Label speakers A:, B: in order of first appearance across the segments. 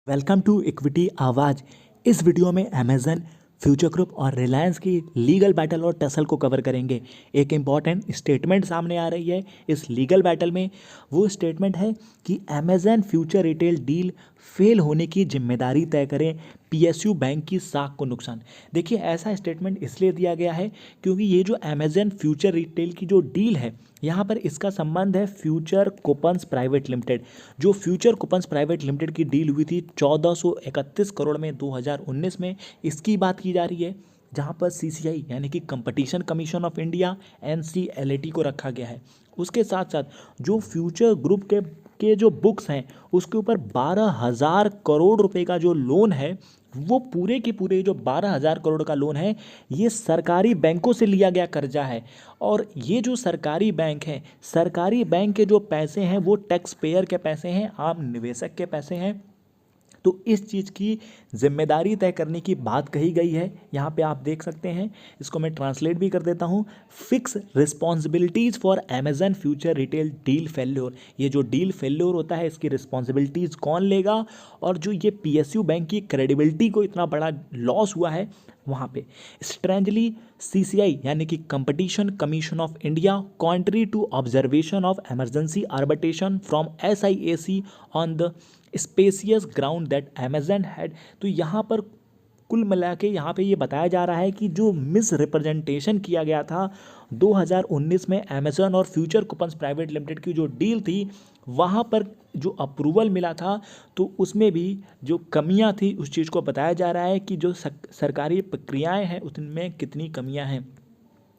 A: Welcome to equity आवाज़। इस video में अमेजन, फ्यूचर ग्रुप और रिलायंस की लीगल बैटल और टसल को कवर करेंगे। एक इम्पॉर्टेंट स्टेटमेंट सामने आ रही है इस लीगल बैटल में। वो स्टेटमेंट है कि Amazon future retail deal fail होने की जिम्मेदारी तय करें, पीएसयू बैंक की साख को नुकसान। देखिए, ऐसा स्टेटमेंट इसलिए दिया गया है क्योंकि ये जो अमेजन फ्यूचर रिटेल की जो डील है, यहाँ पर इसका संबंध है फ्यूचर कूपन्स प्राइवेट लिमिटेड। जो फ्यूचर कूपन्स प्राइवेट लिमिटेड की डील हुई थी 1431 करोड़ में 2019 में, इसकी बात की जा रही है, जहाँ पर सीसीआई यानी कि competition commission of India NCLT को रखा गया है। उसके साथ साथ जो फ्यूचर ग्रुप के जो बुक्स हैं उसके ऊपर 12,000 करोड़ रुपए का जो लोन है, वो पूरे के पूरे जो 12,000 करोड़ का लोन है, ये सरकारी बैंकों से लिया गया कर्जा है। और ये जो सरकारी बैंक है, सरकारी बैंक के जो पैसे हैं वो टैक्स पेयर के पैसे हैं, आम निवेशक के पैसे हैं। तो इस चीज़ की जिम्मेदारी तय करने की बात कही गई है। यहाँ पे आप देख सकते हैं, इसको मैं ट्रांसलेट भी कर देता हूँ। Fix responsibilities for Amazon future retail deal failure. ये जो डील फेल्योर होता है, इसकी रिस्पॉन्सिबिलिटीज़ कौन लेगा, और जो ये पीएसयू बैंक की क्रेडिबिलिटी को इतना बड़ा लॉस हुआ है वहाँ पे स्ट्रेंजली सीसीआई यानी कि competition commission of India contrary to observation of emergency arbitration from SIAC on the specious ground that Amazon had. तो यहाँ पर कुल मिला के यहाँ पे ये बताया जा रहा है कि जो मिस रिप्रेजेंटेशन किया गया था 2019 में अमेजन और फ्यूचर कूपन्स प्राइवेट लिमिटेड की जो डील थी, वहाँ पर जो अप्रूवल मिला था तो उसमें भी जो कमियाँ थी उस चीज़ को बताया जा रहा है कि जो सरकारी प्रक्रियाएं हैं उनमें कितनी कमियाँ हैं।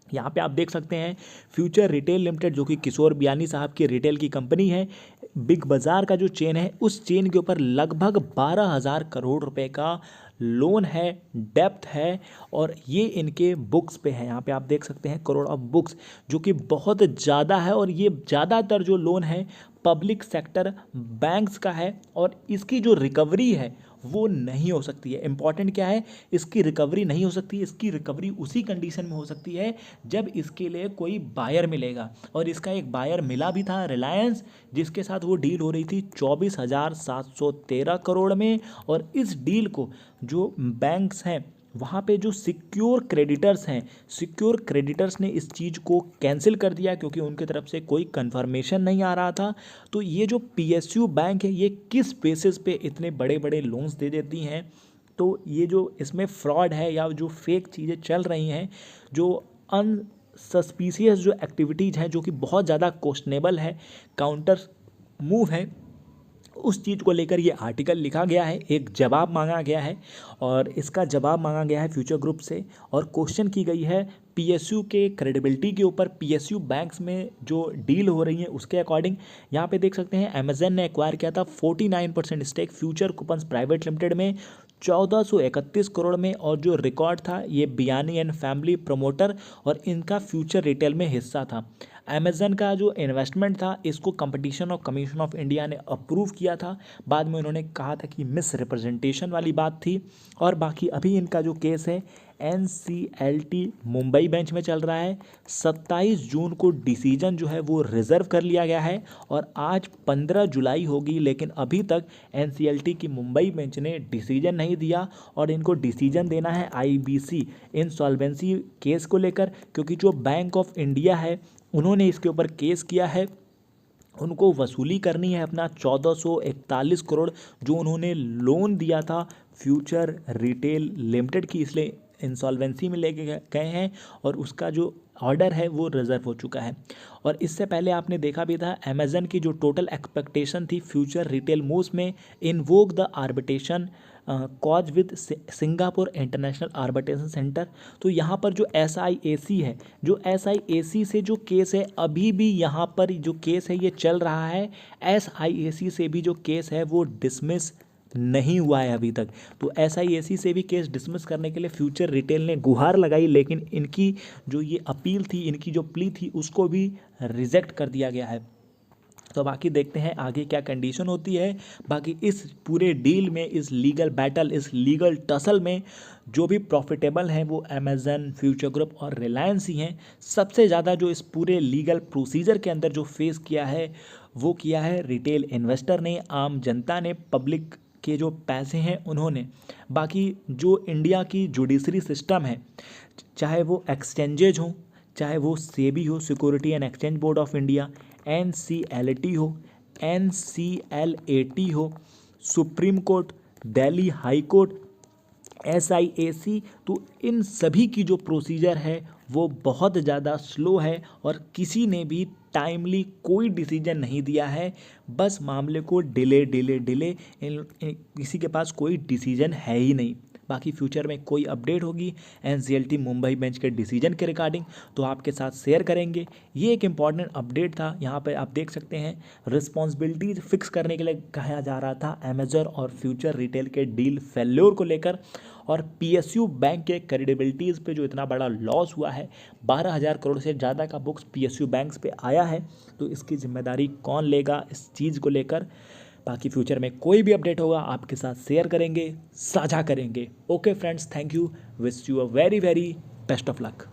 A: यहाँ पे आप देख सकते हैं फ्यूचर रिटेल लिमिटेड, जो कि किशोर बियानी साहब की रिटेल की कंपनी है, बिग बाज़ार का जो चेन है उस चेन के ऊपर लगभग 12,000 करोड़ रुपए का लोन है, डेप्थ है, और ये इनके बुक्स पे है। यहाँ पे आप देख सकते हैं करोड़ ऑफ बुक्स, जो कि बहुत ज़्यादा है। और ये ज़्यादातर जो लोन है पब्लिक सेक्टर बैंक्स का है, और इसकी जो रिकवरी है वो नहीं हो सकती है। इंपॉर्टेंट क्या है, इसकी रिकवरी नहीं हो सकती। इसकी रिकवरी उसी कंडीशन में हो सकती है जब इसके लिए कोई बायर मिलेगा, और इसका एक बायर मिला भी था, रिलायंस, जिसके साथ वो डील हो रही थी 24,713 करोड़ में। और इस डील को जो बैंक्स हैं वहाँ पे जो सिक्योर क्रेडिटर्स हैं, सिक्योर क्रेडिटर्स ने इस चीज़ को कैंसिल कर दिया क्योंकि उनकी तरफ से कोई कंफर्मेशन नहीं आ रहा था। तो ये जो पीएसयू बैंक है, ये किस बेसिस पे इतने बड़े बड़े लोन्स दे देती हैं। तो ये जो इसमें फ्रॉड है या जो फेक चीज़ें चल रही हैं, जो अनसस्पिशियस जो एक्टिविटीज़ हैं, जो कि बहुत ज़्यादा क्वेश्चनेबल है, काउंटर मूव है, उस चीज़ को लेकर ये आर्टिकल लिखा गया है। एक जवाब मांगा गया है और इसका जवाब मांगा गया है फ्यूचर ग्रुप से, और क्वेश्चन की गई है पीएसयू के क्रेडिबिलिटी के ऊपर, पीएसयू बैंक्स में जो डील हो रही है उसके अकॉर्डिंग। यहाँ पे देख सकते हैं अमेजन ने एक्वायर किया था 49% stake Future Coupons Private Limited में 1431 करोड़ में, और जो रिकॉर्ड था ये बियानी एंड फैमिली प्रमोटर, और इनका फ्यूचर रिटेल में हिस्सा था। अमेजन का जो इन्वेस्टमेंट था इसको कंपटीशन और कमीशन ऑफ इंडिया ने अप्रूव किया था। बाद में उन्होंने कहा था कि मिस रिप्रेजेंटेशन वाली बात थी। और बाकी अभी इनका जो केस है एनसीएलटी मुंबई बेंच में चल रहा है। 27 जून को डिसीजन जो है वो रिजर्व कर लिया गया है, और आज 15 जुलाई होगी, लेकिन अभी तक एनसीएलटी की मुंबई बेंच ने डिसीजन नहीं दिया। और इनको डिसीजन देना है आईबीसी इंसॉल्वेंसी केस को लेकर, क्योंकि जो बैंक ऑफ इंडिया है उन्होंने इसके ऊपर केस किया है। उनको वसूली करनी है अपना 1441 करोड़ जो उन्होंने लोन दिया था फ्यूचर रिटेल लिमिटेड की, इसलिए इंसॉल्वेंसी में लेके गए हैं, और उसका जो ऑर्डर है वो रिजर्व हो चुका है। और इससे पहले आपने देखा भी था अमेजन की जो टोटल एक्सपेक्टेशन थी फ्यूचर रिटेल मूव्स में, invoke the arbitration cause with Singapore international arbitration centre. तो यहाँ पर जो एसआईएसी है, जो एसआईएसी से जो केस है, अभी भी यहाँ पर जो केस है ये चल रहा है। एसआईएसी से भी जो केस है वो डिसमिस नहीं हुआ है अभी तक। तो एसआईएसी से भी केस डिसमिस करने के लिए फ्यूचर रिटेल ने गुहार लगाई, लेकिन इनकी जो ये अपील थी, इनकी जो प्ली थी, उसको भी रिजेक्ट कर दिया गया है। तो बाकी देखते हैं आगे क्या कंडीशन होती है। बाकी इस पूरे डील में, इस लीगल बैटल, इस लीगल टसल में जो भी प्रॉफिटेबल हैं वो अमेजन, फ्यूचर ग्रुप और रिलायंस ही हैं। सबसे ज़्यादा जो इस पूरे लीगल प्रोसीजर के अंदर जो फेस किया है वो किया है रिटेल इन्वेस्टर ने, आम जनता ने, पब्लिक के जो पैसे हैं उन्होंने, बाकी जो इंडिया की जुडिशरी सिस्टम है, चाहे वो एक्सचेंजेज हो, चाहे वो सेबी हो, security and exchange board of India, NCLT हो, NCLAT हो, supreme court, Delhi high court, SIAC, तो इन सभी की जो प्रोसीजर है वो बहुत ज़्यादा स्लो है और किसी ने भी टाइमली कोई डिसीजन नहीं दिया है। बस मामले को डिले डिले डिले, किसी के पास कोई डिसीजन है ही नहीं। बाकी फ्यूचर में कोई अपडेट होगी NCLT मुंबई बेंच के डिसीजन के रिगार्डिंग तो आपके साथ शेयर करेंगे। ये एक इम्पॉर्टेंट अपडेट था। यहाँ पे आप देख सकते हैं रिस्पॉन्सिबिलिटीज फिक्स करने के लिए कहा जा रहा था अमेजन और फ्यूचर रिटेल के डील फेल्योर को लेकर, और PSU बैंक के क्रेडिबिलिटीज़ पे जो इतना बड़ा लॉस हुआ है, 12,000 करोड़ से ज़्यादा का बुक्स PSU बैंक्स पे आया है, तो इसकी जिम्मेदारी कौन लेगा इस चीज़ को लेकर। बाकी फ्यूचर में कोई भी अपडेट होगा आपके साथ शेयर करेंगे, साझा करेंगे। Okay friends, thank you, wish you a very very best of luck.